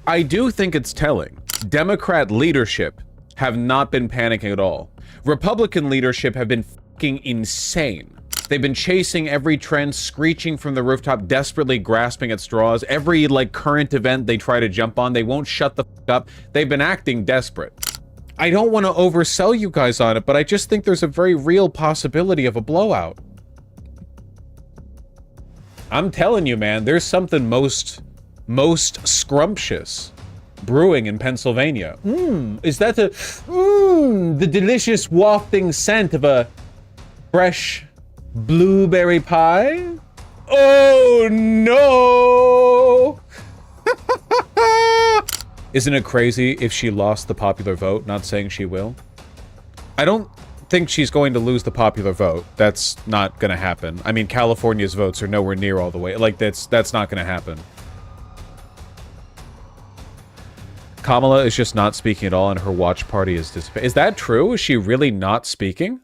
I do think it's telling. Democrat leadership have not been panicking at all. Republican leadership have been fucking insane. They've been chasing every trend, screeching from the rooftop, desperately grasping at straws. Every, like, current event they try to jump on, they won't shut the fuck up. They've been acting desperate. I don't want to oversell you guys on it, but I just think there's a very real possibility of a blowout. I'm telling you, man, there's something most scrumptious brewing in Pennsylvania. Is that the delicious wafting scent of a fresh blueberry pie? Oh no! Isn't it crazy if she lost the popular vote? Not saying she will. I don't think she's going to lose the popular vote. That's not gonna happen. I mean, California's votes are nowhere near all the way. Like, that's not gonna happen. Kamala is just not speaking at all, and her watch party is dissipating. Is that true? Is she really not speaking?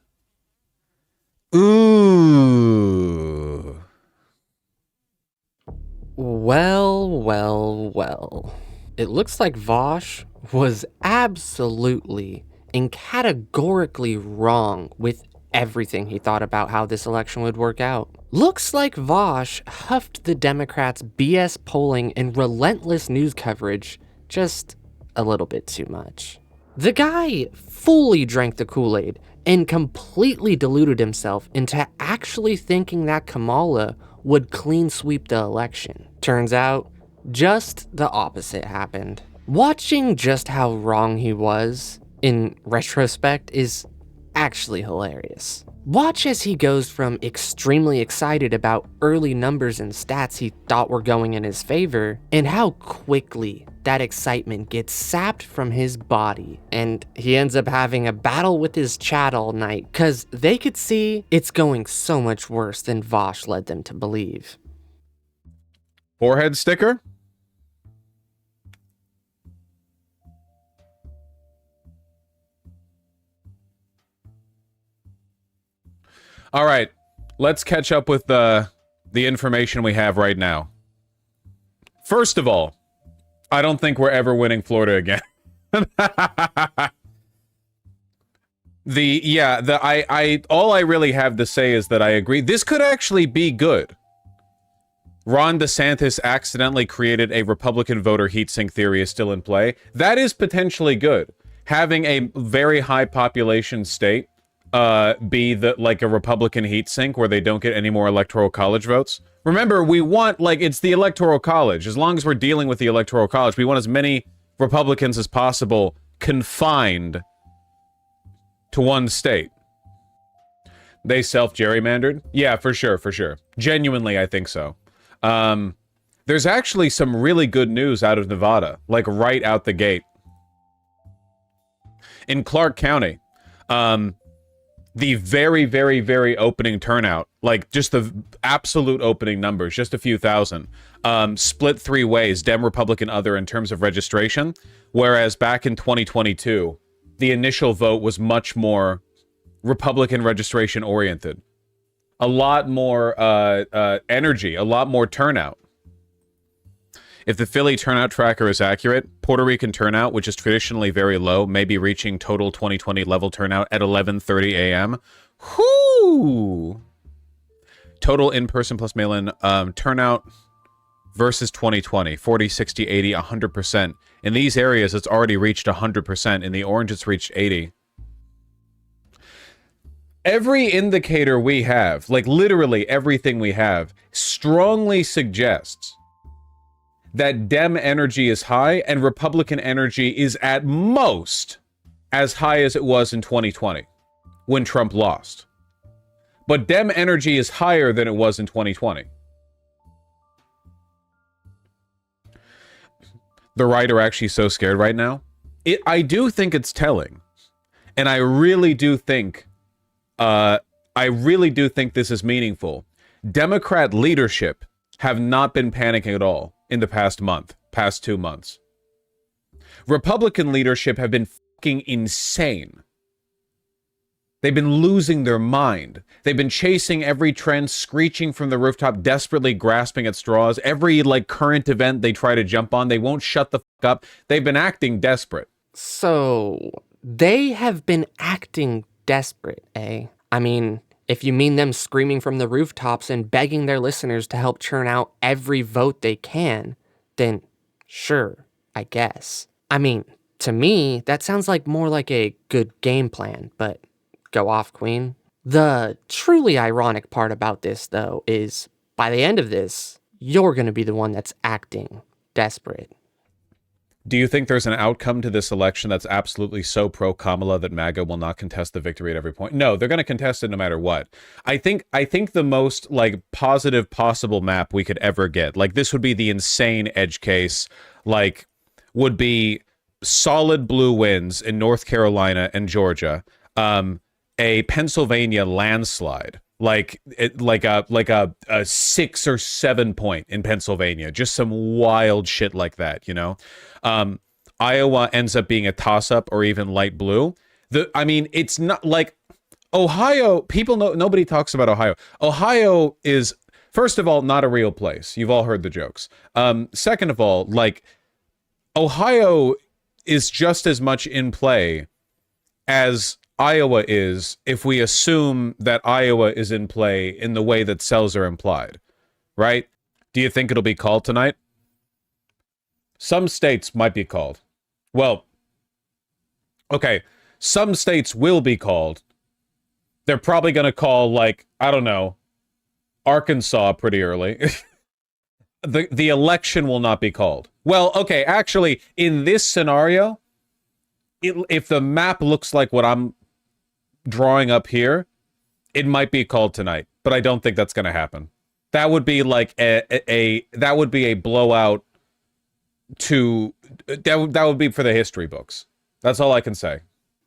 Ooh. Well. It looks like Vaush was absolutely and categorically wrong with everything he thought about how this election would work out. Looks like Vaush huffed the Democrats' BS polling and relentless news coverage just a little bit too much. The guy fully drank the Kool-Aid and completely deluded himself into actually thinking that Kamala would clean sweep the election. Turns out, just the opposite happened. Watching just how wrong he was, in retrospect, is actually hilarious. Watch as he goes from extremely excited about early numbers and stats he thought were going in his favor, and how quickly that excitement gets sapped from his body, and he ends up having a battle with his chat all night, cause they could see it's going so much worse than Vaush led them to believe. Forehead sticker? All right, let's catch up with the information we have right now. First of all, I don't think we're ever winning Florida again. All I really have to say is that I agree. This could actually be good. Ron DeSantis accidentally created a Republican voter heatsink theory is still in play. That is potentially good. Having a very high population state be like a Republican heatsink where they don't get any more electoral college votes. Remember, we want, like, it's the electoral college. As long as we're dealing with the electoral college, we want as many Republicans as possible confined to one state. They self-gerrymandered? Yeah, for sure. Genuinely, I think so. There's actually some really good news out of Nevada, like right out the gate. In Clark County, the very opening turnout, like just the absolute opening numbers, just a few thousand, split three ways, Dem, Republican, other, in terms of registration, whereas back in 2022, the initial vote was much more Republican registration oriented. A lot more energy, a lot more turnout. If the Philly turnout tracker is accurate, Puerto Rican turnout, which is traditionally very low, may be reaching total 2020 level turnout at 11:30 a.m. Whoo! Total in-person plus mail-in turnout versus 2020, 40, 60, 80, 100%. In these areas, it's already reached 100%. In the orange, it's reached 80. Every indicator we have, like literally everything we have, strongly suggests that Dem energy is high and Republican energy is at most as high as it was in 2020 when Trump lost. But Dem energy is higher than it was in 2020. The right are actually so scared right now. I do think it's telling. And I really do think this is meaningful. Democrat leadership have not been panicking at all in the past 2 months. Republican leadership have been fucking insane. They've been losing their mind. They've been chasing every trend, screeching from the rooftop, desperately grasping at straws. Every like current event they try to jump on, they won't shut the fuck up. They've been acting desperate. So, they have been acting desperate, eh? I mean, if you mean them screaming from the rooftops and begging their listeners to help churn out every vote they can, then sure, I guess. I mean, to me, that sounds like more like a good game plan, but go off, Queen. The truly ironic part about this, though, is by the end of this, you're going to be the one that's acting desperate. Do you think there's an outcome to this election that's absolutely so pro-Kamala that MAGA will not contest the victory at every point? No, they're going to contest it no matter what. I think the most like positive possible map we could ever get, like this would be the insane edge case, like would be solid blue wins in North Carolina and Georgia, a Pennsylvania landslide, like a 6 or 7 point in Pennsylvania, just some wild shit like that, you know. Iowa ends up being a toss-up or even light blue. I mean, it's not like Ohio. People know, nobody talks about Ohio. Ohio is, first of all, not a real place. You've all heard the jokes. Second of all, like Ohio is just as much in play as Iowa is, if we assume that Iowa is in play in the way that cells are implied, right? Do you think it'll be called tonight? Some states might be called. Well, okay, some states will be called. They're probably going to call, like, I don't know, Arkansas pretty early. The election will not be called. Well, okay, actually, in this scenario, if the map looks like what I'm drawing up here, it might be called tonight, but I don't think that's going to happen. That would be like that would be a blowout to that would be for the history books. That's all I can say.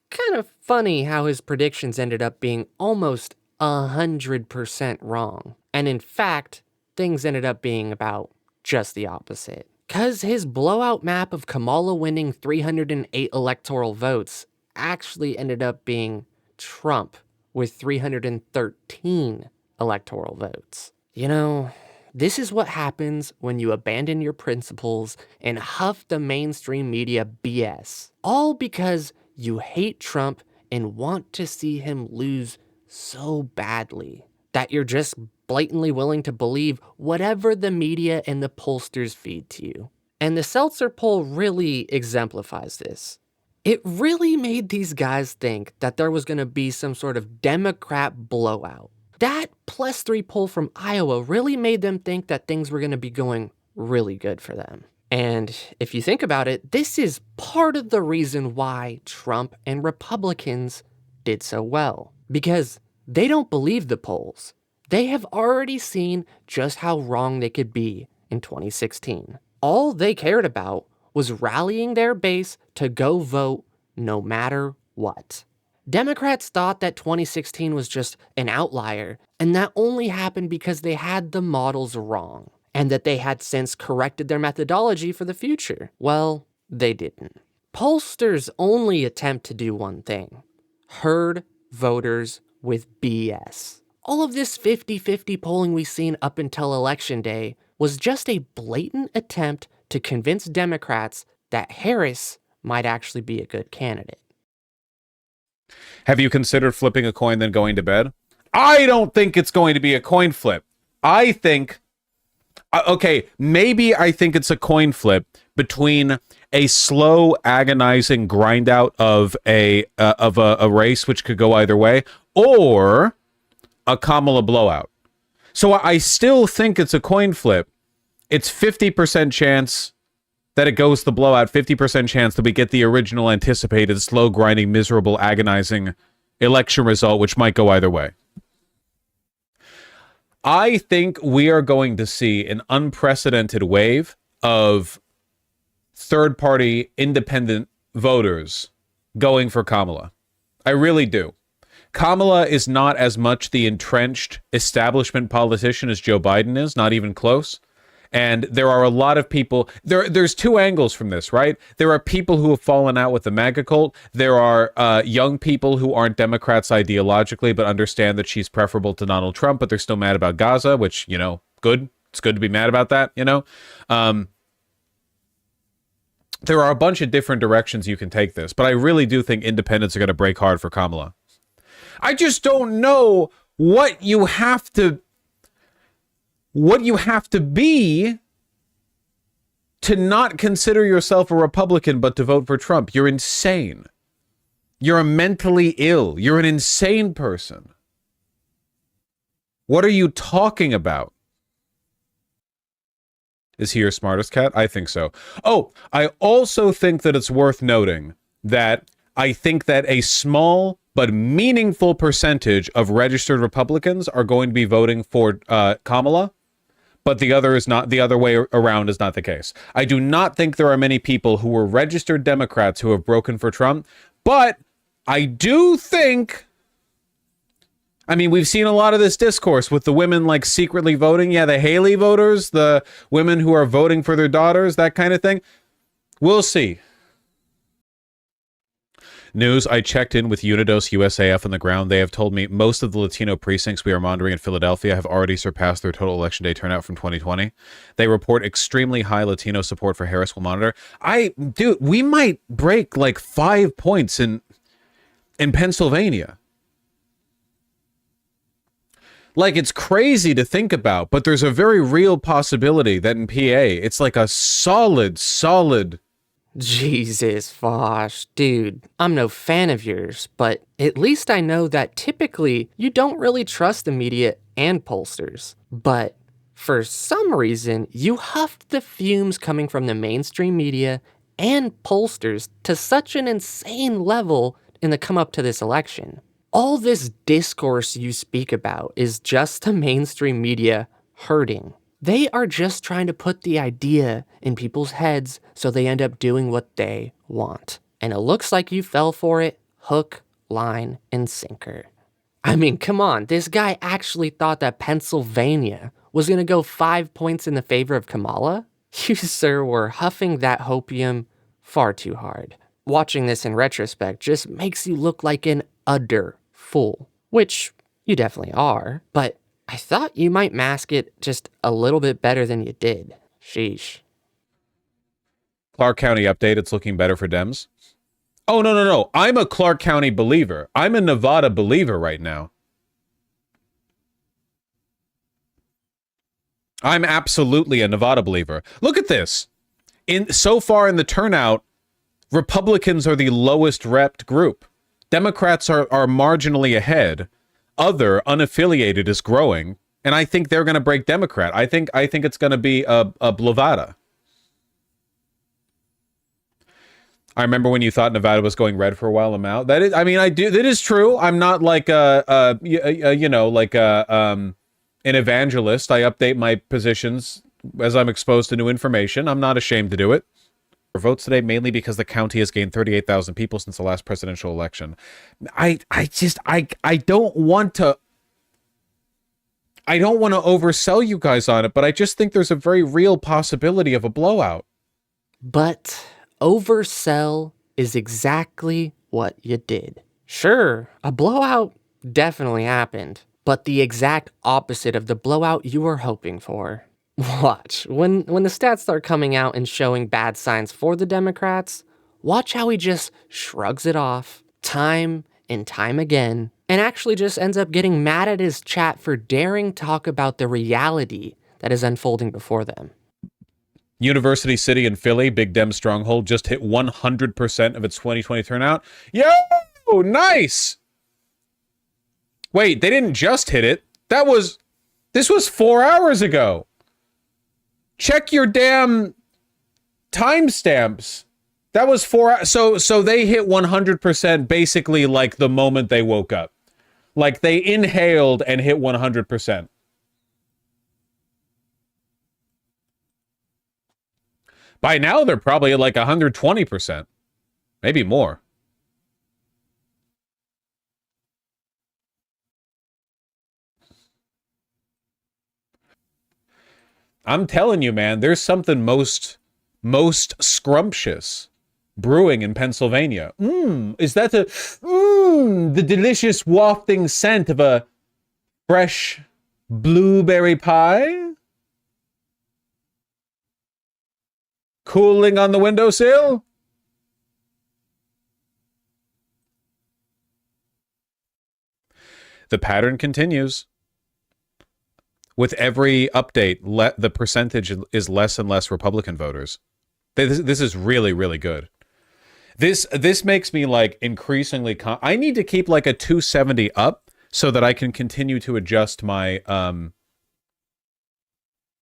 Kind of funny how his predictions ended up being almost 100% wrong. And in fact, things ended up being about just the opposite. Cause his blowout map of Kamala winning 308 electoral votes actually ended up being Trump with 313 electoral votes. You know, this is what happens when you abandon your principles and huff the mainstream media BS. All because you hate Trump and want to see him lose so badly that you're just blatantly willing to believe whatever the media and the pollsters feed to you. And the Seltzer poll really exemplifies this. It really made these guys think that there was going to be some sort of Democrat blowout. That +3 poll from Iowa really made them think that things were going to be going really good for them. And if you think about it, this is part of the reason why Trump and Republicans did so well. Because they don't believe the polls. They have already seen just how wrong they could be in 2016. All they cared about was rallying their base to go vote no matter what. Democrats thought that 2016 was just an outlier, and that only happened because they had the models wrong, and that they had since corrected their methodology for the future. Well, they didn't. Pollsters only attempt to do one thing: herd voters with BS. All of this 50-50 polling we've seen up until Election Day was just a blatant attempt to convince Democrats that Harris might actually be a good candidate. Have you considered flipping a coin then going to bed? I don't think it's going to be a coin flip. I think, okay, maybe I think it's a coin flip between a slow, agonizing grind out of a race, which could go either way, or a Kamala blowout. So I still think it's a coin flip. It's 50% chance that it goes the blowout, 50% chance that we get the original anticipated slow grinding, miserable, agonizing election result, which might go either way. I think we are going to see an unprecedented wave of third-party independent voters going for Kamala. I really do. Kamala is not as much the entrenched establishment politician as Joe Biden is, not even close. And there are a lot of people, there's two angles from this, right? There are people who have fallen out with the MAGA cult. There are young people who aren't Democrats ideologically, but understand that she's preferable to Donald Trump, but they're still mad about Gaza, which, you know, good. It's good to be mad about that, you know? There are a bunch of different directions you can take this, but I really do think independents are going to break hard for Kamala. I just don't know what you have to be to not consider yourself a Republican but to vote for Trump. You're insane. You're mentally ill. You're an insane person. What are you talking about? Is he your smartest cat? I think so. Oh, I also think that it's worth noting that I think that a small but meaningful percentage of registered Republicans are going to be voting for Kamala, but the other way around is not the case. I do not think there are many people who were registered Democrats who have broken for Trump, but I do think, I mean, we've seen a lot of this discourse with the women like secretly voting. Yeah, the Haley voters, the women who are voting for their daughters, that kind of thing. We'll see. News, I checked in with Unidos USAF on the ground. They have told me most of the Latino precincts we are monitoring in Philadelphia have already surpassed their total election day turnout from 2020. They report extremely high Latino support for Harris will monitor. Dude, we might break like 5 points in Pennsylvania. Like, it's crazy to think about, but there's a very real possibility that in PA, it's like a solid... Jesus, Vaush. Dude, I'm no fan of yours, but at least I know that typically you don't really trust the media and pollsters. But for some reason, you huffed the fumes coming from the mainstream media and pollsters to such an insane level in the come up to this election. All this discourse you speak about is just the mainstream media hurting. They are just trying to put the idea in people's heads so they end up doing what they want. And it looks like you fell for it, hook, line, and sinker. I mean, come on, this guy actually thought that Pennsylvania was going to go 5 points in the favor of Kamala? You, sir, were huffing that hopium far too hard. Watching this in retrospect just makes you look like an utter fool, which you definitely are, but I thought you might mask it just a little bit better than you did. Sheesh. Clark County update, it's looking better for Dems. Oh, no. I'm a Clark County believer. I'm a Nevada believer right now. I'm absolutely a Nevada believer. Look at this. So far in the turnout, Republicans are the lowest repped group. Democrats are marginally ahead. Other unaffiliated is growing, and I think they're going to break Democrat. I think it's going to be a Blowout. I remember when you thought Nevada was going red for a while. I'm out. That is, I mean, I do. That is true. I'm not like an evangelist. I update my positions as I'm exposed to new information. I'm not ashamed to do it. Votes today mainly because the county has gained 38,000 people since the last presidential election. I don't want to oversell you guys on it, but I just think there's a very real possibility of a blowout. But oversell is exactly what you did. Sure, a blowout definitely happened, but the exact opposite of the blowout you were hoping for. Watch, when the stats start coming out and showing bad signs for the Democrats, watch how he just shrugs it off time and time again, and actually just ends up getting mad at his chat for daring talk about the reality that is unfolding before them. University City in Philly, Big Dem stronghold, just hit 100% of its 2020 turnout. Yo, nice! Wait, they didn't just hit it. This was 4 hours ago. Check your damn timestamps. That was 4 hours. So they hit 100% basically like the moment they woke up. Like they inhaled and hit 100%. By now, they're probably at like 120%. Maybe more. I'm telling you, man, there's something most scrumptious brewing in Pennsylvania. Is that the delicious wafting scent of a fresh blueberry pie? Cooling on the windowsill? The pattern continues. With every update, the percentage is less and less Republican voters. This is really, really good. This makes me like increasingly I need to keep like a 270 up so that I can continue to adjust my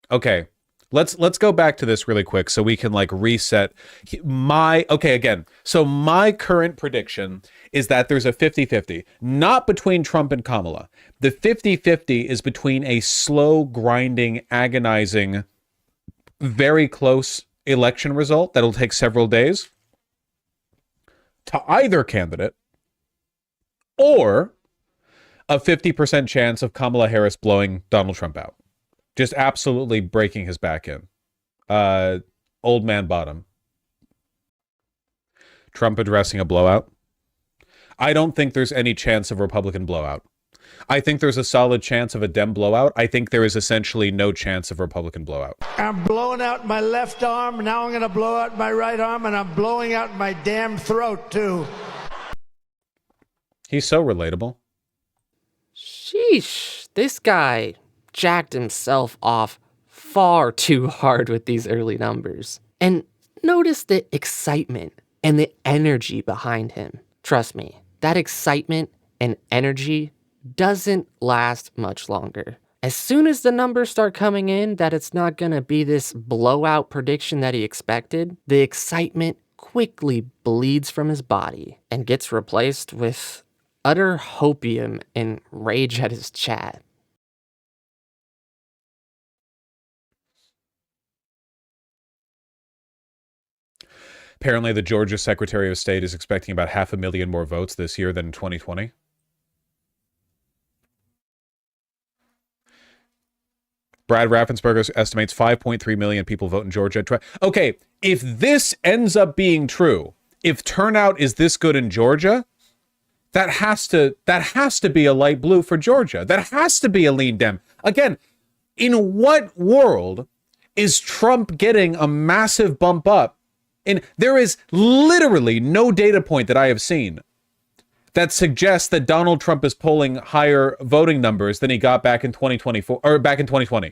okay. Let's go back to this really quick so we can like reset again. So my current prediction is that there's a 50-50, not between Trump and Kamala. The 50-50 is between a slow, grinding, agonizing, very close election result that'll take several days to either candidate, or a 50% chance of Kamala Harris blowing Donald Trump out. Just absolutely breaking his back in. Old man bottom. Trump addressing a blowout. I don't think there's any chance of Republican blowout. I think there's a solid chance of a Dem blowout. I think there is essentially no chance of Republican blowout. I'm blowing out my left arm. Now I'm going to blow out my right arm, and I'm blowing out my damn throat, too. He's so relatable. Sheesh. This guy jacked himself off far too hard with these early numbers. And notice the excitement and the energy behind him. Trust me, that excitement and energy doesn't last much longer. As soon as the numbers start coming in that it's not gonna be this blowout prediction that he expected, the excitement quickly bleeds from his body and gets replaced with utter hopium and rage at his chat. Apparently, the Georgia Secretary of State is expecting about 500,000 more votes this year than in 2020. Brad Raffensperger estimates 5.3 million people vote in Georgia. Okay, if this ends up being true, if turnout is this good in Georgia, that has to be a light blue for Georgia. That has to be a lean Dem. Again, in what world is Trump getting a massive bump up? And there is literally no data point that I have seen that suggests that Donald Trump is polling higher voting numbers than he got back in 2024 or back in 2020.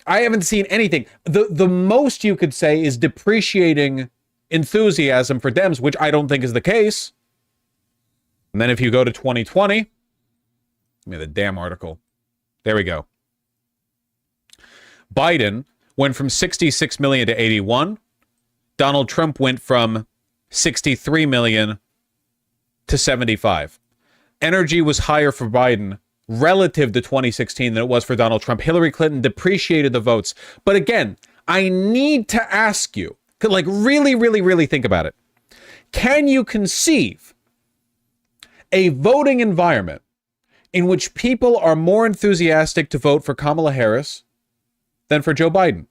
I haven't seen anything. The most you could say is depreciating enthusiasm for Dems, which I don't think is the case. And then if you go to 2020, give me the damn article. There we go. Biden went from 66 million to 81. Donald Trump went from 63 million to 75. Energy was higher for Biden relative to 2016 than it was for Donald Trump. Hillary Clinton depreciated the votes. But again, I need to ask you, like really, really, really think about it. Can you conceive a voting environment in which people are more enthusiastic to vote for Kamala Harris than for Joe Biden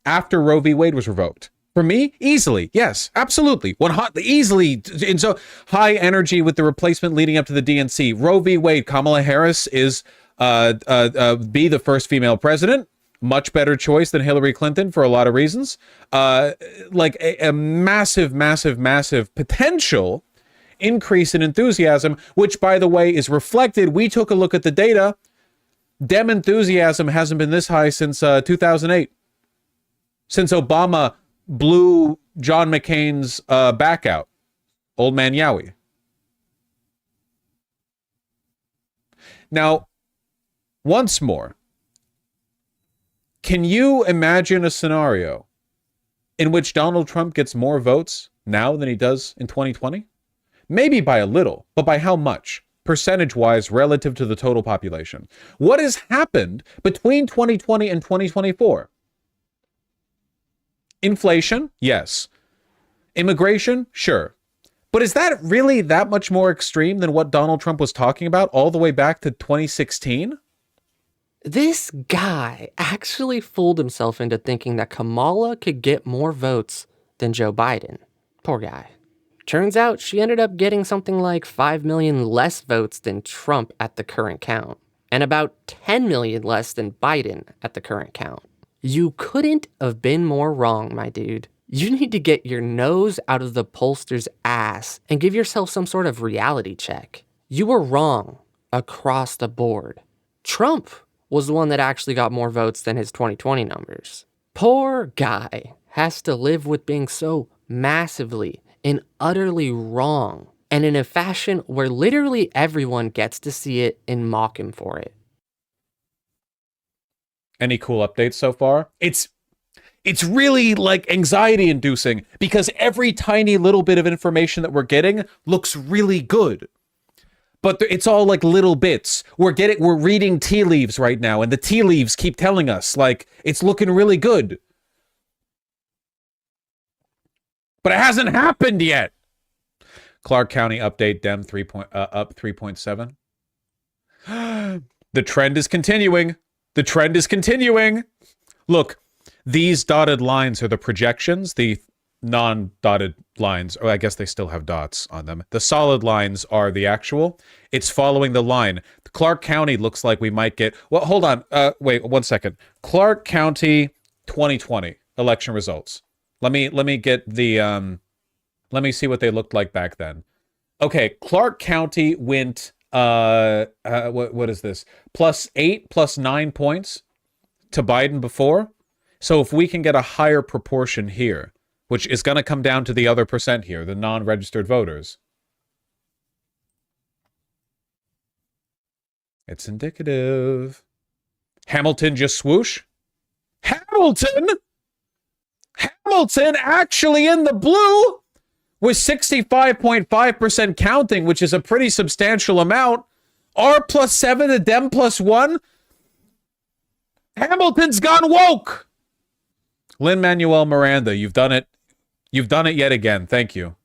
after Roe v. Wade was revoked? For me, easily, yes, absolutely, easily. And so high energy with the replacement leading up to the DNC. Roe v. Wade, Kamala Harris is be the first female president. Much better choice than Hillary Clinton for a lot of reasons. Like a massive, massive, massive potential increase in enthusiasm, which, by the way, is reflected. We took a look at the data. Dem enthusiasm hasn't been this high since 2008. Since Obama blew John McCain's back out. Old man Yowie. Now, once more, can you imagine a scenario in which Donald Trump gets more votes now than he does in 2020? Maybe by a little, but by how much? Percentage-wise relative to the total population. What has happened between 2020 and 2024? Inflation? Yes. Immigration? Sure. But is that really that much more extreme than what Donald Trump was talking about all the way back to 2016? This guy actually fooled himself into thinking that Kamala could get more votes than Joe Biden. Poor guy. Turns out she ended up getting something like 5 million less votes than Trump at the current count, and about 10 million less than Biden at the current count. You couldn't have been more wrong, my dude. You need to get your nose out of the pollster's ass and give yourself some sort of reality check. You were wrong across the board. Trump was the one that actually got more votes than his 2020 numbers. Poor guy has to live with being so massively and utterly wrong, and in a fashion where literally everyone gets to see it and mock him for it. Any cool updates so far? It's really like anxiety inducing because every tiny little bit of information that we're getting looks really good. But it's all like little bits. We're reading tea leaves right now, and the tea leaves keep telling us like it's looking really good. But it hasn't happened yet. Clark County update, Dem up 3.7. The trend is continuing. The trend is continuing. Look, these dotted lines are the projections. The non-dotted lines, or I guess they still have dots on them. The solid lines are the actual. It's following the line. Clark County looks like we might get... Well, hold on. Wait, 1 second. Clark County 2020 election results. Let me get the... let me see what they looked like back then. Okay, Clark County went... what is this? +8, +9 points to Biden before. So if we can get a higher proportion here, which is going to come down to the other percent here, the non-registered voters. It's indicative. Hamilton just swoosh. Hamilton actually in the blue with 65.5% counting, which is a pretty substantial amount. R +7 to Dem +1. Hamilton's gone woke. Lin-Manuel Miranda, you've done it. You've done it yet again. Thank you.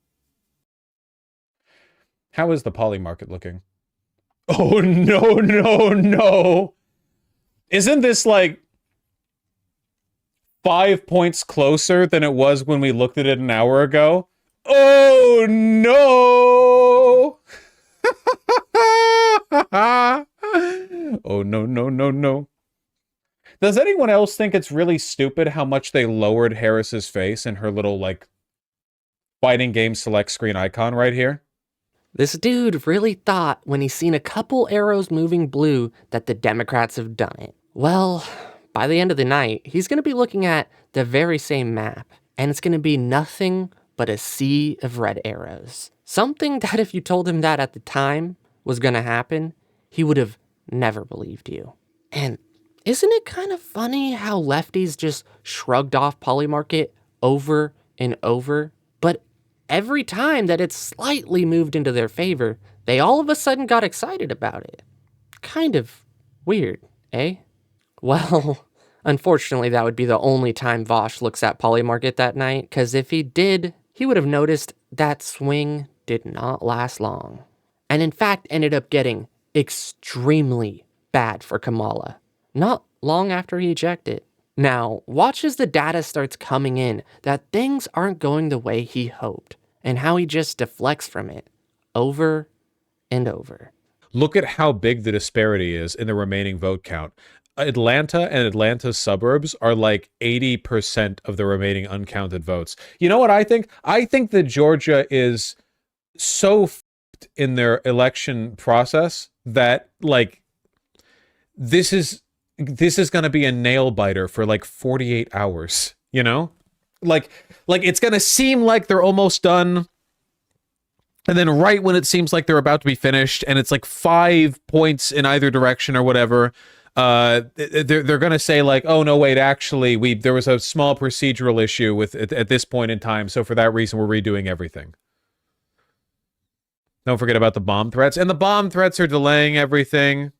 How is the Polymarket looking? Oh, no. Isn't this like 5 points closer than it was when we looked at it an hour ago? Oh, no. Oh, no. Does anyone else think it's really stupid how much they lowered Harris's face in her little, like, fighting game select screen icon right here? This dude really thought when he seen a couple arrows moving blue that the Democrats have done it. Well, by the end of the night, he's going to be looking at the very same map, and it's going to be nothing but a sea of red arrows. Something that if you told him that at the time was going to happen, he would have never believed you. And isn't it kind of funny how lefties just shrugged off Polymarket over and over? But every time that it's slightly moved into their favor, they all of a sudden got excited about it. Kind of weird, eh? Well, unfortunately, that would be the only time Vaush looks at Polymarket that night, because if he did, he would have noticed that swing did not last long. And in fact, ended up getting extremely bad for Kamala. Not long after he ejected. Now, watch as the data starts coming in that things aren't going the way he hoped, and how he just deflects from it over and over. Look at how big the disparity is in the remaining vote count. Atlanta and Atlanta's suburbs are like 80% of the remaining uncounted votes. You know what I think? I think that Georgia is so f***ed in their election process that, like, this is going to be a nail biter for like 48 hours, you know? Like it's going to seem like they're almost done. And then right when it seems like they're about to be finished and it's like 5 points in either direction or whatever, they're going to say like, oh no, wait, actually there was a small procedural issue with at this point in time. So for that reason, we're redoing everything. Don't forget about the bomb threats, and the bomb threats are delaying everything.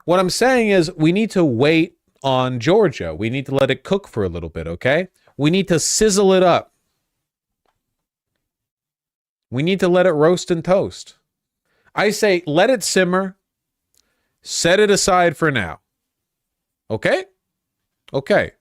What I'm saying is we need to wait on Georgia. We need to let it cook for a little bit, okay? We need to sizzle it up. We need to let it roast and toast. I say let it simmer. Set it aside for now. Okay? Okay.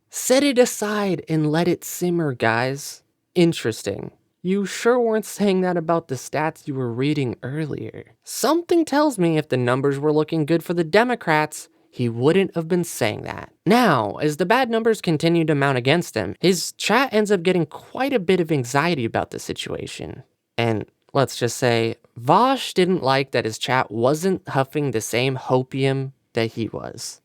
Set it aside and let it simmer, guys. Interesting. You sure weren't saying that about the stats you were reading earlier. Something tells me if the numbers were looking good for the Democrats, he wouldn't have been saying that. Now, as the bad numbers continue to mount against him, his chat ends up getting quite a bit of anxiety about the situation. And let's just say, Vaush didn't like that his chat wasn't huffing the same hopium that he was.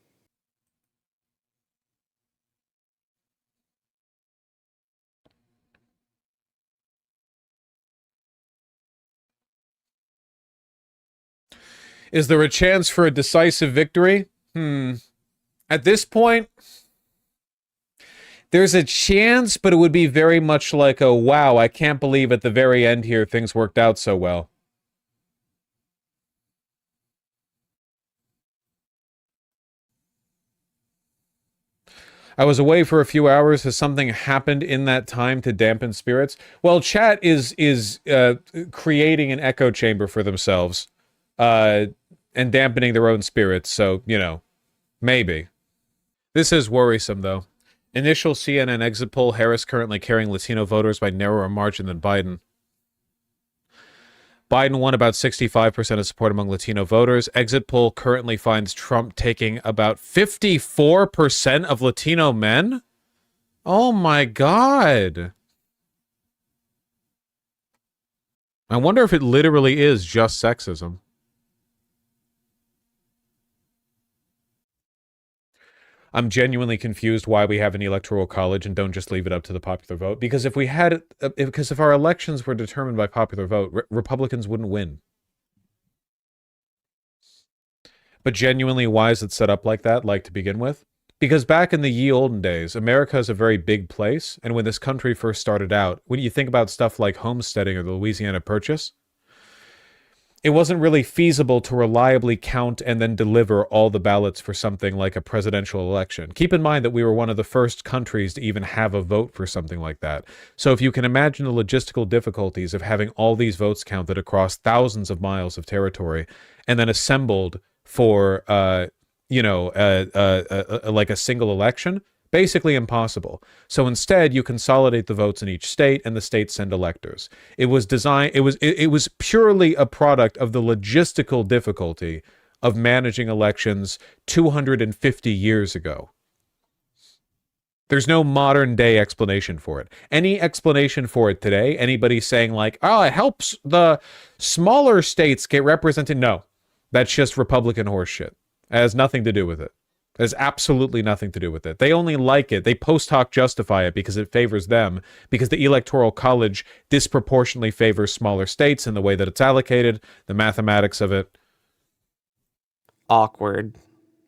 Is there a chance for a decisive victory? At this point, there's a chance, but it would be very much like a, wow, I can't believe at the very end here things worked out so well. I was away for a few hours. Has something happened in that time to dampen spirits? Well, chat is creating an echo chamber for themselves and dampening their own spirits. So, you know, maybe. This is worrisome, though. Initial CNN exit poll, Harris currently carrying Latino voters by narrower margin than Biden. Biden won about 65% of support among Latino voters. Exit poll currently finds Trump taking about 54% of Latino men? Oh my God. I wonder if it literally is just sexism. I'm genuinely confused why we have an electoral college and don't just leave it up to the popular vote. Because if we had, because if our elections were determined by popular vote, Republicans wouldn't win. But genuinely, why is it set up like that, like to begin with? Because back in the ye olden days, America is a very big place. And when this country first started out, when you think about stuff like homesteading or the Louisiana Purchase, it wasn't really feasible to reliably count and then deliver all the ballots for something like a presidential election. Keep in mind that we were one of the first countries to even have a vote for something like that. So if you can imagine the logistical difficulties of having all these votes counted across thousands of miles of territory and then assembled for, like a single election, basically impossible. So instead, you consolidate the votes in each state, and the states send electors. It was designed. It was purely a product of the logistical difficulty of managing elections 250 years ago. There's no modern day explanation for it. Any explanation for it today, anybody saying like, "Oh, it helps the smaller states get represented," no, that's just Republican horseshit. It has nothing to do with it. There's absolutely nothing to do with it. They only like it. They post hoc justify it because it favors them, because the Electoral College disproportionately favors smaller states in the way that it's allocated, the mathematics of it. Awkward.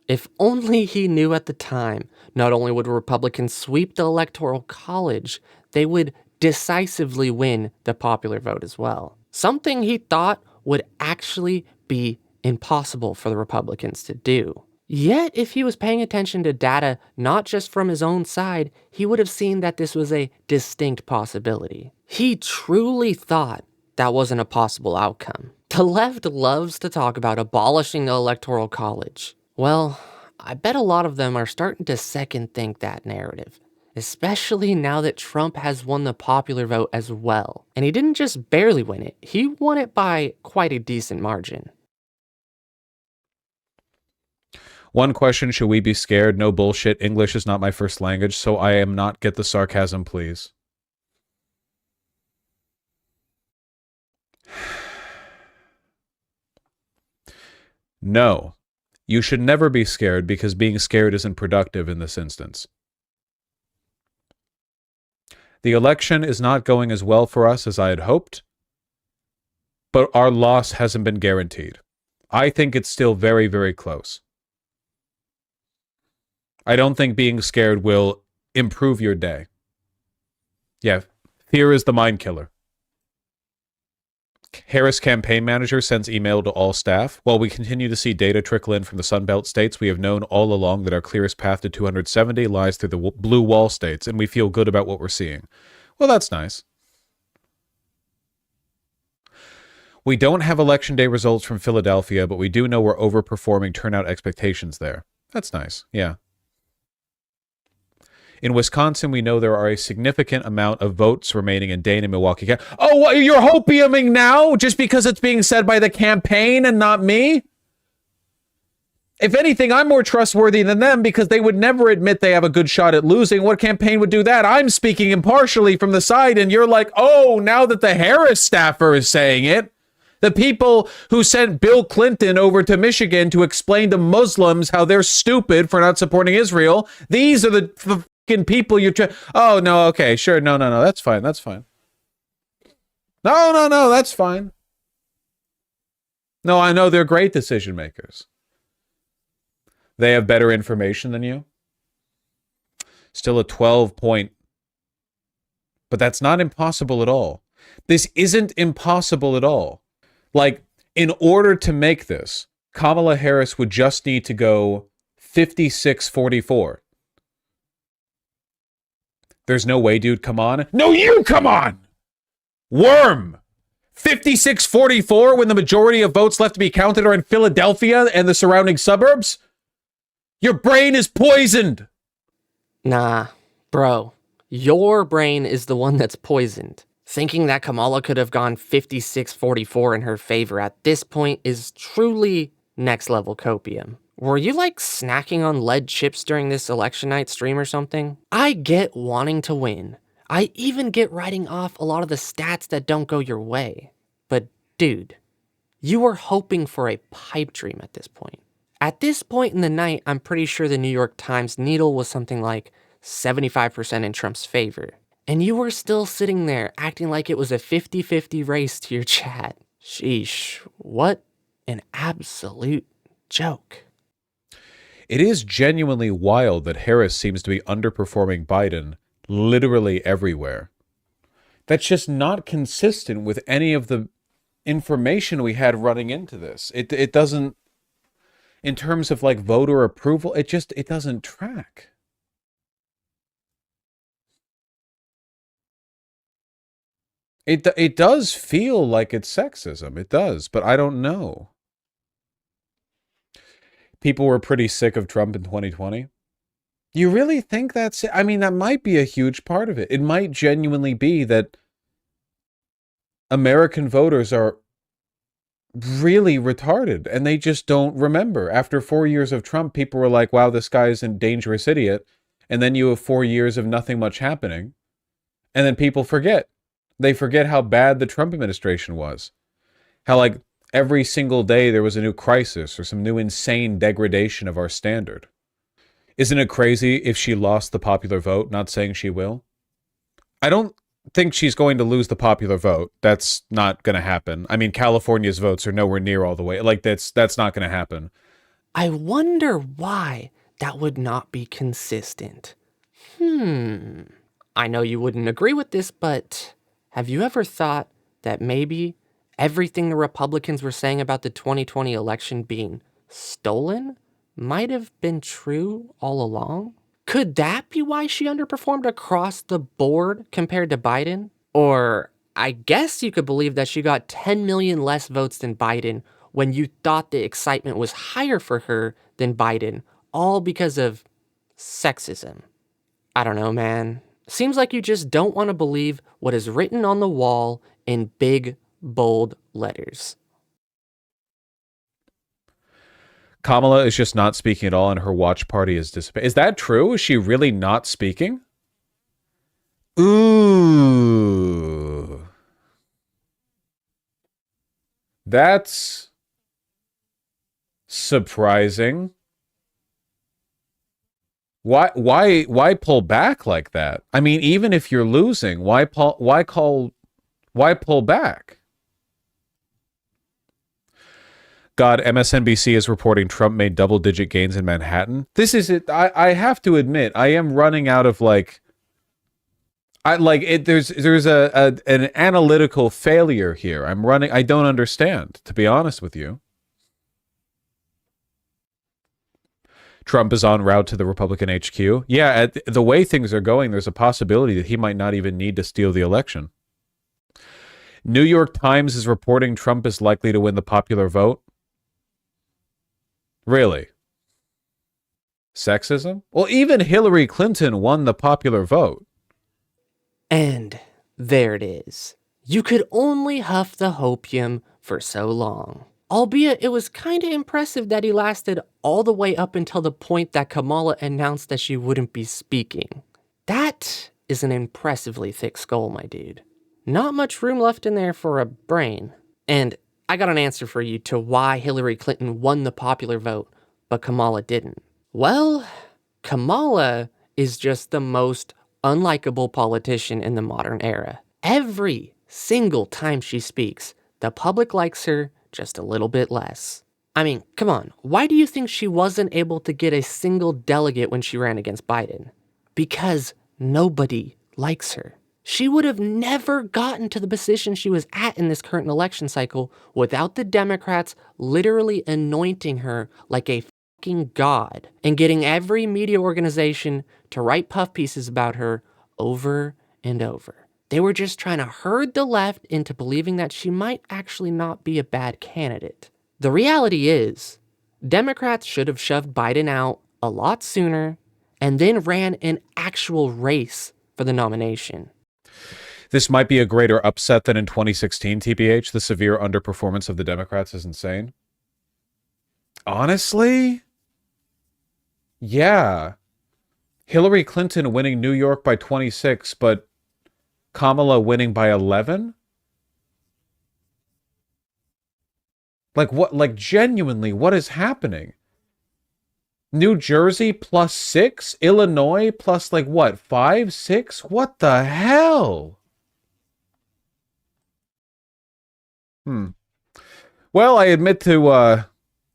If only he knew at the time, not only would Republicans sweep the Electoral College, they would decisively win the popular vote as well. Something he thought would actually be impossible for the Republicans to do. Yet, if he was paying attention to data not just from his own side, he would have seen that this was a distinct possibility. He truly thought that wasn't a possible outcome. The left loves to talk about abolishing the Electoral College. Well, I bet a lot of them are starting to second think that narrative, especially now that Trump has won the popular vote as well. And he didn't just barely win it, he won it by quite a decent margin. One question, should we be scared? No bullshit. English is not my first language, so I am not. Get the sarcasm, please. No. You should never be scared because being scared isn't productive in this instance. The election is not going as well for us as I had hoped, but our loss hasn't been guaranteed. I think it's still very, very close. I don't think being scared will improve your day. Yeah, fear is the mind killer. Harris campaign manager sends email to all staff. While we continue to see data trickle in from the Sunbelt states, we have known all along that our clearest path to 270 lies through the blue wall states, and we feel good about what we're seeing. Well, that's nice. We don't have election day results from Philadelphia, but we do know we're overperforming turnout expectations there. That's nice. Yeah. In Wisconsin, we know there are a significant amount of votes remaining in Dane and Milwaukee County. Oh, what, you're hopiuming now just because it's being said by the campaign and not me? If anything, I'm more trustworthy than them because they would never admit they have a good shot at losing. What campaign would do that? I'm speaking impartially from the side, and you're like, oh, now that the Harris staffer is saying it, the people who sent Bill Clinton over to Michigan to explain to Muslims how they're stupid for not supporting Israel, these are the fucking people you're trying. Oh, no, okay, sure, no, that's fine, that's fine. No, that's fine. No, I know they're great decision makers. They have better information than you. Still a 12-point. But that's not impossible at all. This isn't impossible at all. Like, in order to make this, Kamala Harris would just need to go 56-44. There's no way, dude, come on. No, you come on! Worm! 56-44 when the majority of votes left to be counted are in Philadelphia and the surrounding suburbs? Your brain is poisoned. Nah, bro. Your brain is the one that's poisoned. Thinking that Kamala could have gone 56-44 in her favor at this point is truly next level copium. Were you like snacking on lead chips during this election night stream or something? I get wanting to win. I even get writing off a lot of the stats that don't go your way. But dude, you were hoping for a pipe dream at this point. At this point in the night, I'm pretty sure the New York Times needle was something like 75% in Trump's favor. And you were still sitting there acting like it was a 50-50 race to your chat. Sheesh, what an absolute joke. It is genuinely wild that Harris seems to be underperforming Biden literally everywhere. That's just not consistent with any of the information we had running into this. It doesn't, in terms of like voter approval, it doesn't track. It does feel like it's sexism. It does, but I don't know. People were pretty sick of Trump in 2020. You really think that's it? I mean, that might be a huge part of it. It might genuinely be that American voters are really retarded and they just don't remember. After 4 years of Trump, people were like, wow, this guy's a dangerous idiot. And then you have 4 years of nothing much happening. And then people forget. They forget how bad the Trump administration was. How like every single day there was a new crisis or some new insane degradation of our standard. Isn't it crazy if she lost the popular vote? Not saying she will. I don't think she's going to lose the popular vote. That's not going to happen. I mean, California's votes are nowhere near all the way. Like that's not going to happen. I wonder why that would not be consistent. I know you wouldn't agree with this, but have you ever thought that maybe everything the Republicans were saying about the 2020 election being stolen might have been true all along? Could that be why she underperformed across the board compared to Biden? Or I guess you could believe that she got 10 million less votes than Biden when you thought the excitement was higher for her than Biden, all because of sexism. I don't know, man. Seems like you just don't want to believe what is written on the wall in big, bold letters. Kamala is just not speaking at all and her watch party is dissipating. Is that true? Is she really not speaking? Ooh. That's surprising. Why pull back like that? I mean, even if you're losing, why pull back? God, MSNBC is reporting Trump made double-digit gains in Manhattan. This is it. I have to admit, I am running out of like. There's an analytical failure here. I don't understand, to be honest with you. Trump is en route to the Republican HQ. Yeah, the way things are going, there's a possibility that he might not even need to steal the election. New York Times is reporting Trump is likely to win the popular vote. Really? Sexism? Well, even Hillary Clinton won the popular vote. And there it is. You could only huff the hopium for so long. Albeit it was kinda impressive that he lasted all the way up until the point that Kamala announced that she wouldn't be speaking. That is an impressively thick skull, my dude. Not much room left in there for a brain. And I got an answer for you to why Hillary Clinton won the popular vote, but Kamala didn't. Well, Kamala is just the most unlikable politician in the modern era. Every single time she speaks, the public likes her just a little bit less. I mean, come on, why do you think she wasn't able to get a single delegate when she ran against Biden? Because nobody likes her. She would have never gotten to the position she was at in this current election cycle without the Democrats literally anointing her like a fucking god and getting every media organization to write puff pieces about her over and over. They were just trying to herd the left into believing that she might actually not be a bad candidate. The reality is, Democrats should have shoved Biden out a lot sooner and then ran an actual race for the nomination. This might be a greater upset than in 2016, TBH. The severe underperformance of the Democrats is insane. Honestly? Yeah. Hillary Clinton winning New York by 26, but Kamala winning by 11? Like what? Like genuinely, what is happening? New Jersey plus 6? Illinois plus like what? 5, 6? What the hell? Well, I admit to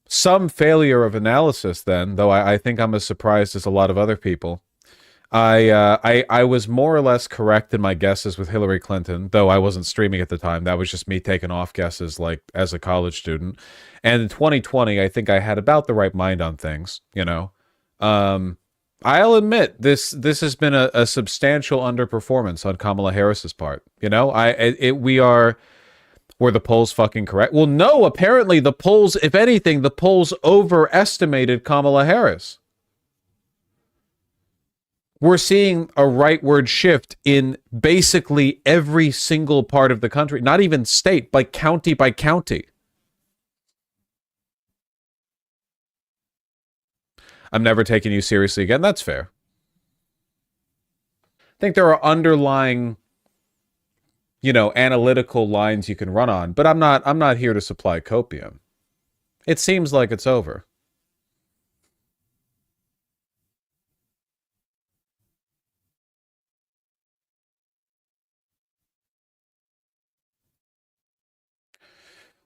some failure of analysis then, though I think I'm as surprised as a lot of other people. I was more or less correct in my guesses with Hillary Clinton, though I wasn't streaming at the time. That was just me taking off guesses like as a college student. And in 2020, I think I had about the right mind on things, you know. I'll admit this has been a substantial underperformance on Kamala Harris's part. You know, were the polls fucking correct? Well, no, apparently the polls, if anything, the polls overestimated Kamala Harris. We're seeing a rightward shift in basically every single part of the country, not even state, but county by county. I'm never taking you seriously again. That's fair. I think there are underlying, you know, analytical lines you can run on, but I'm not here to supply copium. It seems like it's over.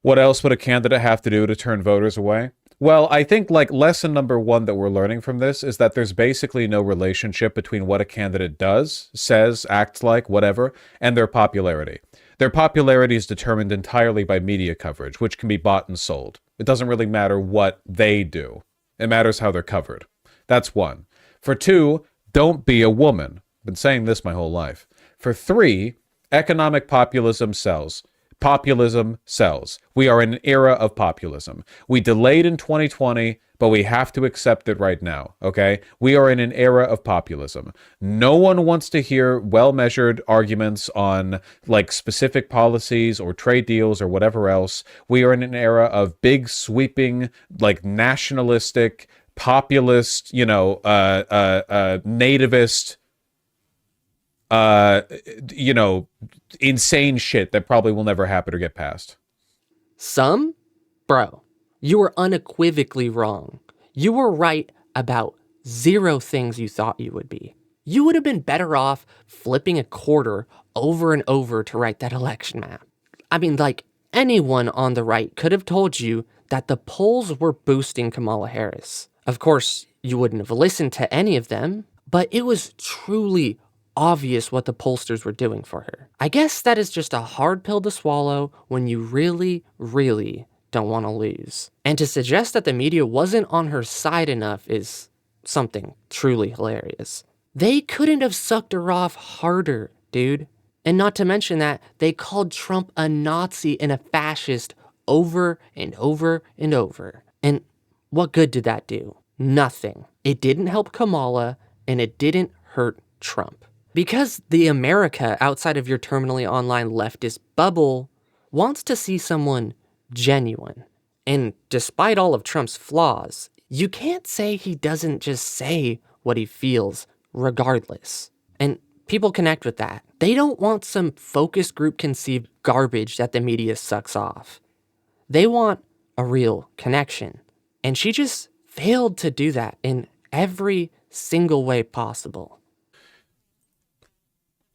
What else would a candidate have to do to turn voters away? Well, I think like lesson number one that we're learning from this is that there's basically no relationship between what a candidate does, says, acts like, whatever, and their popularity. Their popularity is determined entirely by media coverage, which can be bought and sold. It doesn't really matter what they do. It matters how they're covered. That's one. For two, don't be a woman. I've been saying this my whole life. For three, economic populism sells. Populism sells. We are in an era of populism. We delayed in 2020, but we have to accept it right now, okay? We are in an era of populism. No one wants to hear well-measured arguments on, like, specific policies or trade deals or whatever else. We are in an era of big, sweeping, like, nationalistic, populist, you know, nativist, you know, insane shit that probably will never happen or get passed. Bro, you were unequivocally wrong. You were right about 0 things you thought you would be. You would have been better off flipping a quarter over and over to write that election map. I mean, like, anyone on the right could have told you that the polls were boosting Kamala Harris. Of course, you wouldn't have listened to any of them, but it was truly obvious what the pollsters were doing for her. I guess that is just a hard pill to swallow when you really, really don't want to lose. And to suggest that the media wasn't on her side enough is something truly hilarious. They couldn't have sucked her off harder, dude. And not to mention that they called Trump a Nazi and a fascist over and over and over. And what good did that do? Nothing. It didn't help Kamala, and it didn't hurt Trump. Because the America outside of your terminally online leftist bubble wants to see someone genuine. And despite all of Trump's flaws, you can't say he doesn't just say what he feels regardless. And people connect with that. They don't want some focus group conceived garbage that the media sucks off. They want a real connection. And she just failed to do that in every single way possible.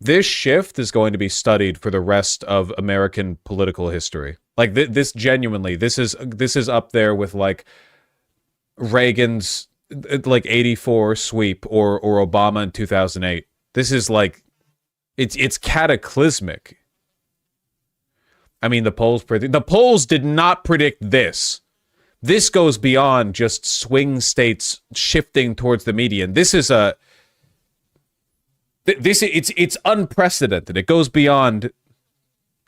This shift is going to be studied for the rest of American political history. Like this genuinely, this is up there with like Reagan's like 84 sweep or Obama in 2008. This is like, it's cataclysmic. I mean, the polls did not predict this. This goes beyond just swing states shifting towards the median. It's unprecedented. It goes beyond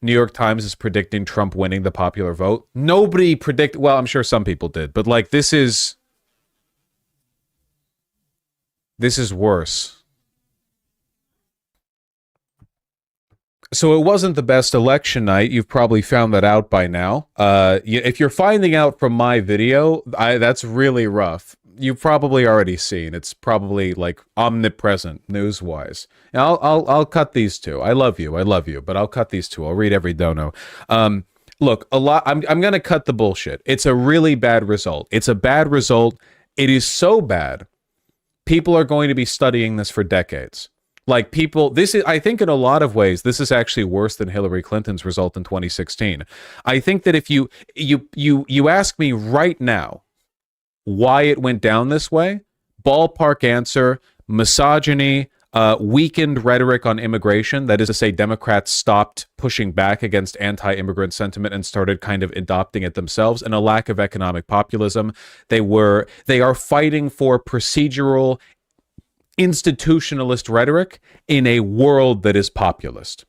New York Times is predicting Trump winning the popular vote. Nobody well, I'm sure some people did, but like this is worse. So it wasn't the best election night. You've probably found that out by now. If you're finding out from my video, that's really rough. You've probably already seen. It's probably like omnipresent news-wise. And I'll cut these two. I love you, but I'll cut these two. I'll read every dono. Look, I'm gonna cut the bullshit. It's a really bad result. It's a bad result. It is so bad. People are going to be studying this for decades. Like I think in a lot of ways, this is actually worse than Hillary Clinton's result in 2016. I think that if you ask me right now why it went down this way, ballpark answer, misogyny, weakened rhetoric on immigration. That is to say, Democrats stopped pushing back against anti-immigrant sentiment and started kind of adopting it themselves, and a lack of economic populism. They are fighting for procedural institutionalist rhetoric in a world that is populist.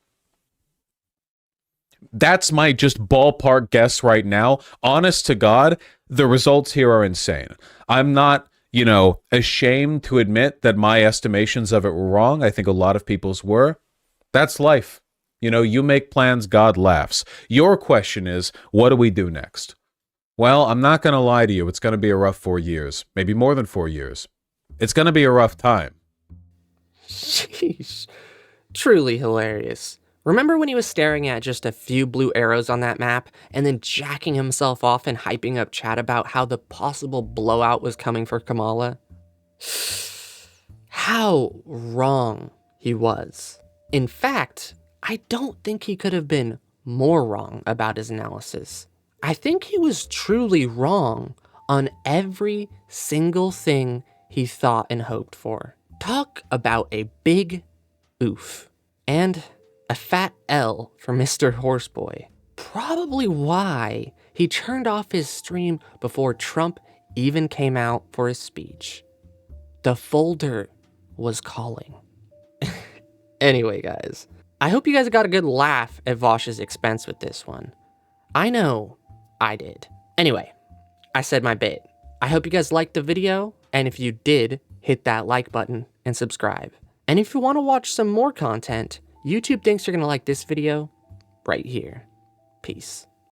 That's my just ballpark guess right now. Honest to God, the results here are insane. I'm not, ashamed to admit that my estimations of it were wrong. I think a lot of people's were. That's life. You make plans, God laughs. Your question is, what do we do next? Well, I'm not going to lie to you. It's going to be a rough 4 years, maybe more than 4 years. It's going to be a rough time. Sheesh. Truly hilarious. Remember when he was staring at just a few blue arrows on that map and then jacking himself off and hyping up chat about how the possible blowout was coming for Kamala? How wrong he was. In fact, I don't think he could have been more wrong about his analysis. I think he was truly wrong on every single thing he thought and hoped for. Talk about a big oof. And a fat L for Mr. Horseboy. Probably why he turned off his stream before Trump even came out for his speech. The folder was calling. Anyway, guys, I hope you guys got a good laugh at Vaush's expense with this one. I know I did. Anyway, I said my bit. I hope you guys liked the video, and if you did, hit that like button and subscribe. And if you want to watch some more content, YouTube thinks you're going to like this video right here. Peace.